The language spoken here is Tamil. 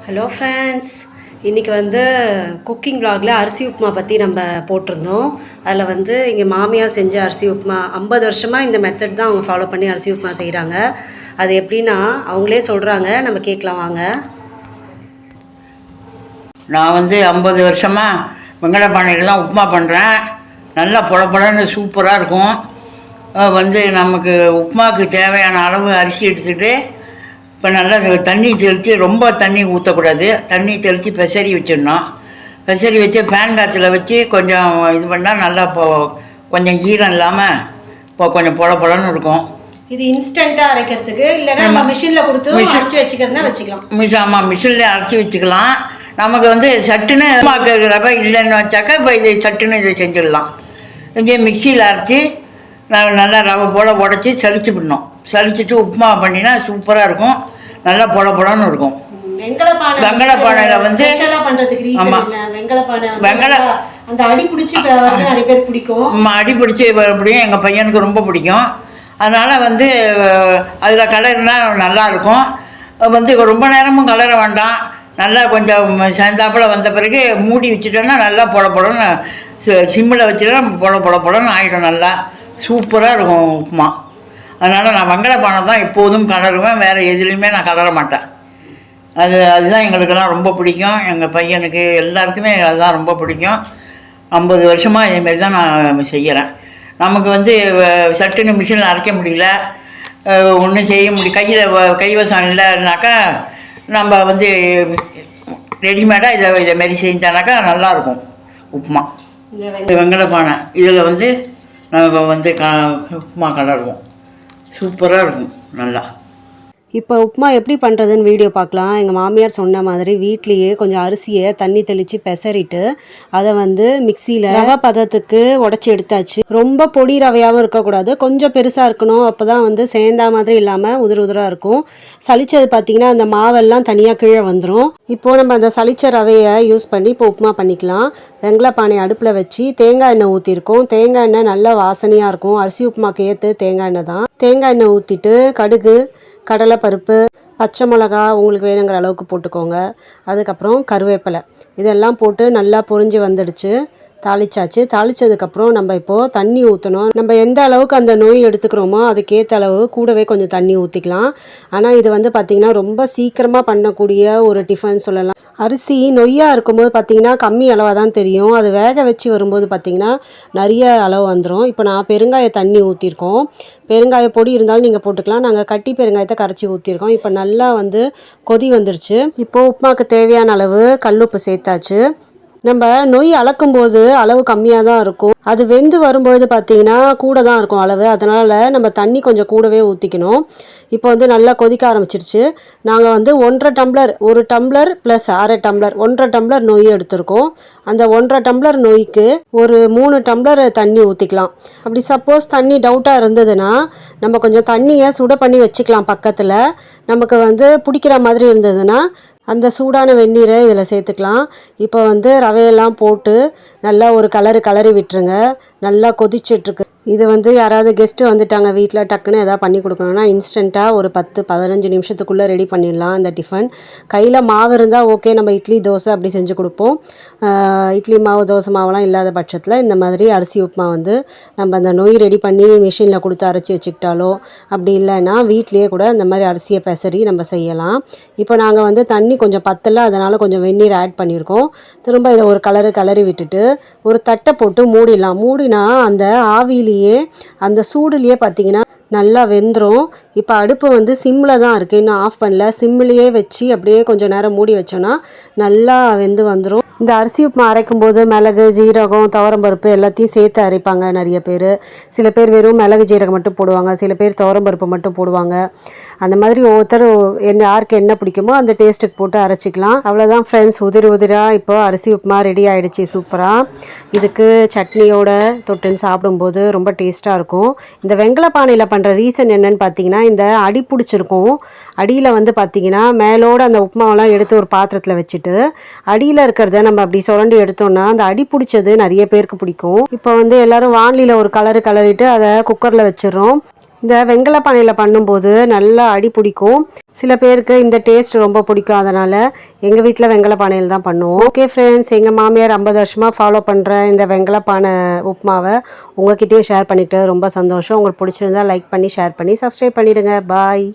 ஹலோ ஃப்ரெண்ட்ஸ், இன்றைக்கி குக்கிங் vlogல அரிசி உப்புமா பற்றி நம்ம போட்டிருந்தோம். அதில் எங்கள் மாமியார் செஞ்ச அரிசி உப்புமா 50 வருஷமாக இந்த மெத்தட் தான் அவங்க ஃபாலோ பண்ணி அரிசி உப்புமா செய்கிறாங்க. அது எப்படின்னா அவங்களே சொல்கிறாங்க, நம்ம கேட்கலாம் வாங்க. நான் 50 வருஷமாக வெங்கடப்பானையில் தான் உப்புமா பண்ணுறேன். நல்லா பொடன்னு சூப்பராக இருக்கும். நமக்கு உப்புமாவுக்கு தேவையான அளவு அரிசி எடுத்துகிட்டு இப்போ நல்லா தண்ணி தெளித்து, ரொம்ப தண்ணி ஊற்றக்கூடாது, தண்ணி தெளித்து பெசரி வச்சிடணும். பெசரி வச்சு ஃபேன் காற்றுல வச்சு கொஞ்சம் இது பண்ணால் நல்லா கொஞ்சம் ஈரம் இல்லாமல் கொஞ்சம் பொடன்னு இருக்கும். இது இன்ஸ்டண்ட்டாக அரைக்கிறதுக்கு இல்லைன்னா மிஷினில் கொடுத்து அரைச்சி வச்சுக்கிறதுனா வச்சுக்கலாம். ஆமாம், மிஷினில் அரைச்சி வச்சுக்கலாம். நமக்கு சட்டுன்னு ரவை இல்லைன்னு வச்சாக்கா இப்போ இது சட்டுன்னு இதை செஞ்சிடலாம். இங்கே மிக்சியில் அரைச்சி நல்லா ரவை உடச்சி சளிச்சுவிடணும். சளிச்சிட்டு உப்புமா பண்ணினா சூப்பராக இருக்கும், நல்லா பொடன்னு இருக்கும். வெங்கடப்பானையில் அந்த அடி பிடிச்சி நிறைய பேர் பிடிக்கும். அடி பிடிச்சி பிடிக்கும், எங்கள் பையனுக்கு ரொம்ப பிடிக்கும். அதனால் அதில் கலர்னா நல்லாயிருக்கும். ரொம்ப நேரமும் கலர வேண்டாம், நல்லா கொஞ்சம் சேர்ந்தாப்பில் வந்த பிறகு மூடி வச்சுட்டோன்னா நல்லா பொடன்னு சிம்மில் வச்சுட்டா பொடன்னு ஆகிடும். நல்லா சூப்பராக இருக்கும் உப்புமா. அதனால் நான் வெங்கடப்பானை தான் எப்போதும் கலருவேன், வேறு எதுலேயுமே நான் கலர மாட்டேன். அதுதான் எங்களுக்கெல்லாம் ரொம்ப பிடிக்கும், எங்கள் பையனுக்கு எல்லாருக்குமே அதுதான் ரொம்ப பிடிக்கும். 50 வருஷமாக இதேமாரி தான் நான் செய்கிறேன். நமக்கு சட்டுன்னு மிஷினில் அரைக்க முடியல, ஒன்றும் செய்ய முடியும், கைவசம் இல்லைனாக்கா நம்ம ரெடிமேடாக இதேமாரி செஞ்சானாக்கா நல்லாயிருக்கும் உப்புமா. வெங்கடப்பானை இதில் நாங்கள் உப்புமா கலருவோம், சூப்பராக இருக்கும் நல்லா. இப்போ உப்புமா எப்படி பண்ணுறதுன்னு வீடியோ பார்க்கலாம். எங்கள் மாமியார் சொன்ன மாதிரி வீட்லேயே கொஞ்சம் அரிசியை தண்ணி தெளித்து பெசரிட்டு அதை மிக்சியில் ரவை பதத்துக்கு உடச்சி எடுத்தாச்சு. ரொம்ப பொடி ரவையாகவும் இருக்கக்கூடாது, கொஞ்சம் பெருசாக இருக்கணும். அப்போ தான் சேர்ந்தா மாதிரி இல்லாமல் உதிராக இருக்கும். சளிச்சது பார்த்திங்கன்னா அந்த மாவெல்லாம் தனியாக கீழே வந்துடும். இப்போது நம்ம அந்த சளிச்ச ரவையை யூஸ் பண்ணி இப்போ உப்புமா பண்ணிக்கலாம். வெங்கலப்பானை அடுப்பில் வச்சு தேங்காய் எண்ணெய் ஊற்றிருக்கோம். தேங்காய் எண்ணெய் நல்லா வாசனையாக இருக்கும். அரிசி உப்புமாக்கு ஏற்று தேங்காய் எண்ணெய் தான். தேங்காய் எண்ணெய் ஊற்றிட்டு கடுகு, கடலைப்பருப்பு, பச்சை மிளகா உங்களுக்கு வேணுங்கிற அளவுக்கு போட்டுக்கோங்க. அதுக்கப்புறம் கருவேப்பிலை இதெல்லாம் போட்டு நல்லா பொரிஞ்சு வந்துடுச்சு. தாளிச்சாச்சு. தாளித்ததுக்கப்புறம் நம்ம இப்போது தண்ணி ஊற்றணும். நம்ம எந்த அளவுக்கு அந்த நோய் எடுத்துக்கிறோமோ அதுக்கேற்ற அளவு கூடவே கொஞ்சம் தண்ணி ஊற்றிக்கலாம். ஆனால் இது பார்த்திங்கன்னா ரொம்ப சீக்கிரமாக பண்ணக்கூடிய ஒரு டிஃபன் சொல்லலாம். அரிசி நொய்யாக இருக்கும்போது பார்த்திங்கன்னா கம்மி அளவாக தான் தெரியும், அது வேக வச்சு வரும்போது பார்த்திங்கன்னா நிறைய அளவு வந்துடும். இப்போ நான் பெருங்காய தண்ணி ஊற்றிருக்கோம். பெருங்காய பொடி இருந்தாலும் நீங்கள் போட்டுக்கலாம். நாங்கள் கட்டி பெருங்காயத்தை கரைச்சி ஊற்றிருக்கோம். இப்போ நல்லா கொதி வந்துடுச்சு. இப்போது உப்புமாவுக்கு தேவையான அளவு கல்லுப்பு சேர்த்தாச்சு. நம்ம நொய் அளக்கும்போது அளவு கம்மியாக தான் இருக்கும், அது வெந்து வரும்பொழுது பார்த்திங்கன்னா கூட தான் இருக்கும் அளவு. அதனால் நம்ம தண்ணி கொஞ்சம் கூடவே ஊற்றிக்கணும். இப்போ நல்லா கொதிக்க ஆரம்பிச்சிருச்சு. நாங்கள் 1.5 டம்ளர், 1 டம்ளர் ப்ளஸ் அரை டம்ளர், 1.5 டம்ளர் நொய் எடுத்திருக்கோம். அந்த 1.5 டம்ளர் நொய்க்கு ஒரு 3 டம்ளர் தண்ணி ஊற்றிக்கலாம். அப்படி சப்போஸ் தண்ணி டவுட்டாக இருந்ததுன்னா நம்ம கொஞ்சம் தண்ணியை சுட பண்ணி வச்சுக்கலாம் பக்கத்தில். நமக்கு பிடிக்கிற மாதிரி இருந்ததுன்னா அந்த சூடான வெந்நீரை இதில் சேர்த்துக்கலாம். இப்போ ரவையெல்லாம் போட்டு நல்லா ஒரு கலரி விட்டுருங்க. நல்லா கொதிச்சிட்ருக்கு. இது யாராவது கெஸ்ட்டு வந்துட்டாங்க வீட்டில், டக்குன்னு எதாவது பண்ணி கொடுக்கணுன்னா இன்ஸ்டண்ட்டாக ஒரு 10-15 நிமிஷத்துக்குள்ளே ரெடி பண்ணிடலாம் இந்த டிஃபன். கையில் மாவு இருந்தால் ஓகே, நம்ம இட்லி தோசை அப்படி செஞ்சு கொடுப்போம். இட்லி மாவு தோசை மாவுலாம் இல்லாத பட்சத்தில் இந்த மாதிரி அரிசி உப்புமா நம்ம அந்த நொய் ரெடி பண்ணி மிஷினில் கொடுத்து அரைச்சி வச்சுக்கிட்டாலோ, அப்படி இல்லைன்னா வீட்லேயே கூட இந்த மாதிரி அரிசியை பெசரி நம்ம செய்யலாம். இப்போ நாங்கள் தண்ணி கொஞ்சம் பத்தலை, அதனால் கொஞ்சம் வெந்நீர் ஆட் பண்ணியிருக்கோம். திரும்ப இதை ஒரு கலரி விட்டுட்டு ஒரு தட்டை போட்டு மூடிடலாம். மூடினா அந்த ஆவியிலேயே அந்த சூடுலேயே பார்த்திங்கன்னா நல்லா வெந்துடும். இப்போ அடுப்பு சிம்மில் தான் இருக்குது, இன்னும் ஆஃப் பண்ணல. சிம்மிலேயே வச்சு அப்படியே கொஞ்சம் நேரம் மூடி வச்சோன்னா நல்லா வெந்து வந்துடும். இந்த அரிசி உப்புமா அரைக்கும் போது மிளகு, ஜீரகம், துவரம்பருப்பு எல்லாத்தையும் சேர்த்து அரைப்பாங்க நிறைய பேர். சில பேர் வெறும் மிளகு ஜீரகம் மட்டும் போடுவாங்க, சில பேர் துவரம்பருப்பு மட்டும் போடுவாங்க. அந்த மாதிரி ஒவ்வொருத்தர் யாருக்கு என்ன பிடிக்குமோ அந்த டேஸ்ட்டுக்கு போட்டு அரைச்சிக்கலாம். அவ்வளோதான் ஃப்ரெண்ட்ஸ், உதிராக இப்போ அரிசி உப்புமா ரெடி ஆகிடுச்சு சூப்பராக. இதுக்கு சட்னியோட தொட்டுன்னு சாப்பிடும்போது ரொம்ப டேஸ்ட்டாக இருக்கும். இந்த வெங்கலப்பானையில் பண்ணுற ரீசன் என்னன்னு பார்த்தீங்கன்னா, இந்த அடி பிடிச்சிருக்கும். அடியில் பார்த்தீங்கன்னா மேலோட அந்த உப்புமாவெல்லாம் எடுத்து ஒரு பாத்திரத்தில் வச்சுட்டு அடியில் இருக்கிறத நம்ம அப்படி சுரண்டி எடுத்தோம்னா அந்த அடி பிடிச்சது நிறைய பேருக்கு பிடிக்கும். இப்போ எல்லாரும் வானிலையில் ஒரு கலரிட்டு அதை குக்கரில் வச்சிடறோம். இந்த வெங்கல பானையில் பண்ணும்போது நல்லா அடி பிடிக்கும். சில பேருக்கு இந்த டேஸ்ட் ரொம்ப பிடிக்கும். அதனால் எங்கள் வீட்டில் வெங்கல பானையில் தான் பண்ணுவோம். ஓகே ஃப்ரெண்ட்ஸ், எங்கள் மாமியார் 50 வருஷமாக ஃபாலோ பண்ணுற இந்த வெங்கல பானை உப்புமாவை உங்கள்கிட்டயும் ஷேர் பண்ணிவிட்டு ரொம்ப சந்தோஷம். உங்களுக்கு பிடிச்சிருந்தா லைக் பண்ணி ஷேர் பண்ணி சப்ஸ்கிரைப் பண்ணிவிடுங்க. பாய்.